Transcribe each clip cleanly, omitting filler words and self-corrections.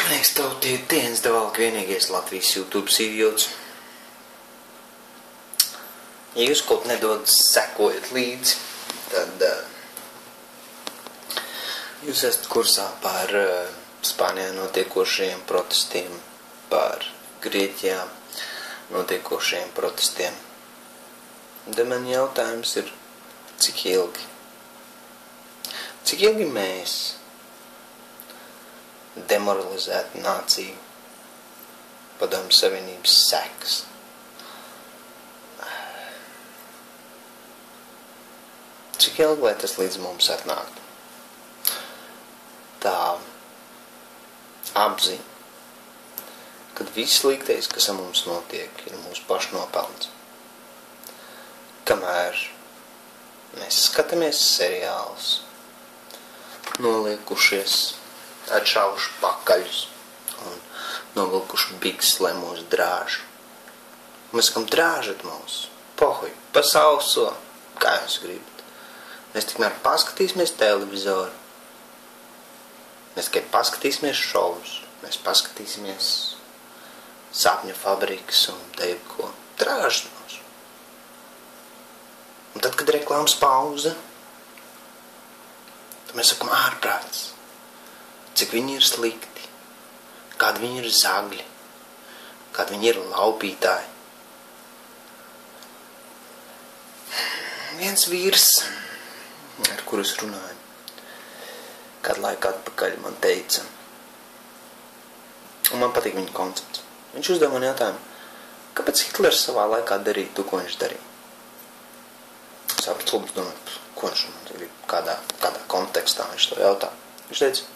Zemnieks Tautienes Devalka vienīgais Latvijas YouTube idiots. Ja jūs kaut nedaudz sekojat līdzi, tad jūs esat kursā par Spānijā notiekošajiem protestiem, par Grieķijā notiekošajiem protestiem. Tad man jautājums ir, cik ilgi? Cik ilgi mēs demoralizētu nāciju Padomju Savienības sekas? Cik ilgi, lai tas līdz mums atnāktu? Tā apziņa, kad viss sliktais, kas ar mums notiek, ir mūsu pašu nopelns. Kamēr mēs skatāmies seriālus, noliekušies, atšauši pakaļus un novilkuši bikses, lai mūs drāž. Mēs sakam, drāžat mūs, pohuj, pasauso, kā jūs gribat. Mēs tikmēr paskatīsimies televizoru, mēs tikai paskatīsimies šovus, mēs paskatīsimies sapņu fabrikas un ko. Drāžat mūs. Un tad, kad reklāmas pauze, tad mēs sakam, ārprāts, cik viņi ir slikti, kādi viņi ir zagļi, kādi viņi ir laupītāji. Viens vīrs, ar kuru es runāju, kādu laiku atpakaļ man teica, un man patīk viņa koncepts. Viņš uzdeva man jautājumu, kāpēc Hitlers savā laikā darīja to, ko viņš darīja? Sapratu, domāju, ko viņš darīja, kādā kontekstā viņš to jautā. Viņš teica,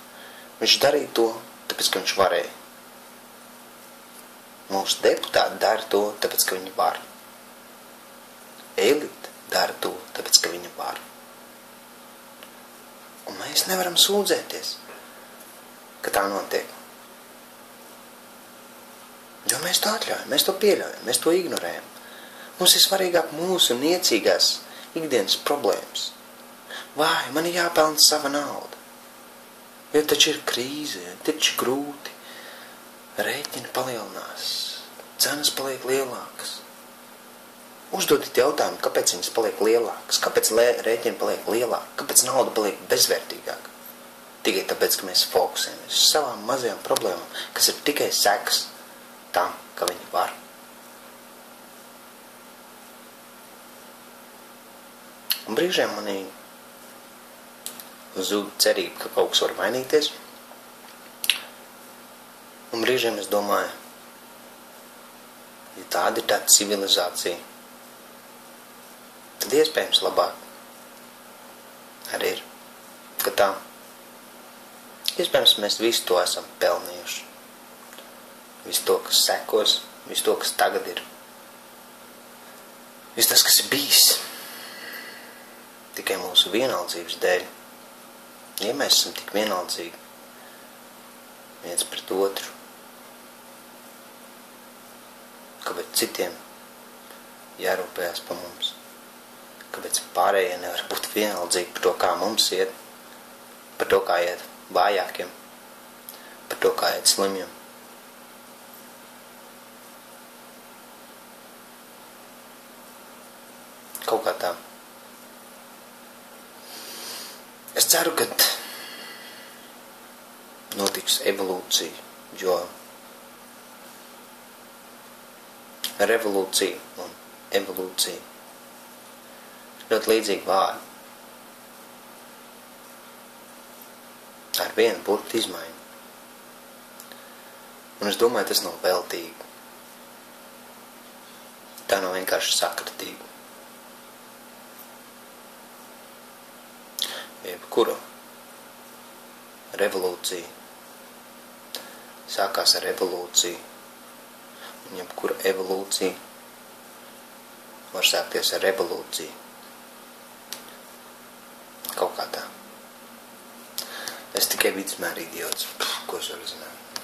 viņš darīja to, tāpēc, ka viņš varēja. Mūsu deputāti dara to, tāpēc, ka viņi var. Elite dara to, tāpēc, ka viņi var. Un mēs nevaram sūdzēties, ka tā notiek. Jo mēs to atļaujam, mēs to pieļaujam, mēs to ignorējam. Mums ir svarīgāk mūsu niecīgās ikdienas problēmas. Vai, man ir jāpelna sava nauda. Jo taču ir krīze, taču grūti. Rēķini palielinās, cenas paliek lielākas. Uzdodiet jautājumu, kāpēc viņas paliek lielākas, kāpēc rēķini paliek lielāki, kāpēc nauda paliek bezvērtīgāka. Tikai tāpēc, ka mēs fokusējamies uz savām mazajām problēmām, kas ir tikai sekas tam, ka viņi var. Un brīžiem manī zūd cerība, ka kaut kas var mainīties. Un brīžiem es domāju, ja tāda ir tāda civilizācija, tad iespējams labāk arī ir, ka tā. Iespējams, mēs visu to esam pelnījuši. Visu to, kas sekos, visu to, kas tagad ir. Visu tas, kas ir bijis. Tikai mūsu vienaldzības dēļ. Ja mēs esam tik vienaldzīgi viens pret otru, kāpēc citiem jārūpējās pa mums? Kāpēc pārējie nevar būt vienaldzīgi par to, kā mums iet, par to, kā iet vājākiem, par to, kā iet slimiem? Kaut kā tā. Es ceru, ka notiks evolūcija, jo revolūcija un evolūcija ļoti līdzīgi vārdi. Ar vienu burtu izmaiņu. Un es domāju, tas nav veltīgi. Tā nav vienkārši sakritība. Jebkura revolūcija sākās ar evolūciju. Un jebkura evolūcija var sākties ar revolūciju. Kaut kā tā. Es tikai vidusmēr idiots. Ko es varu zināt?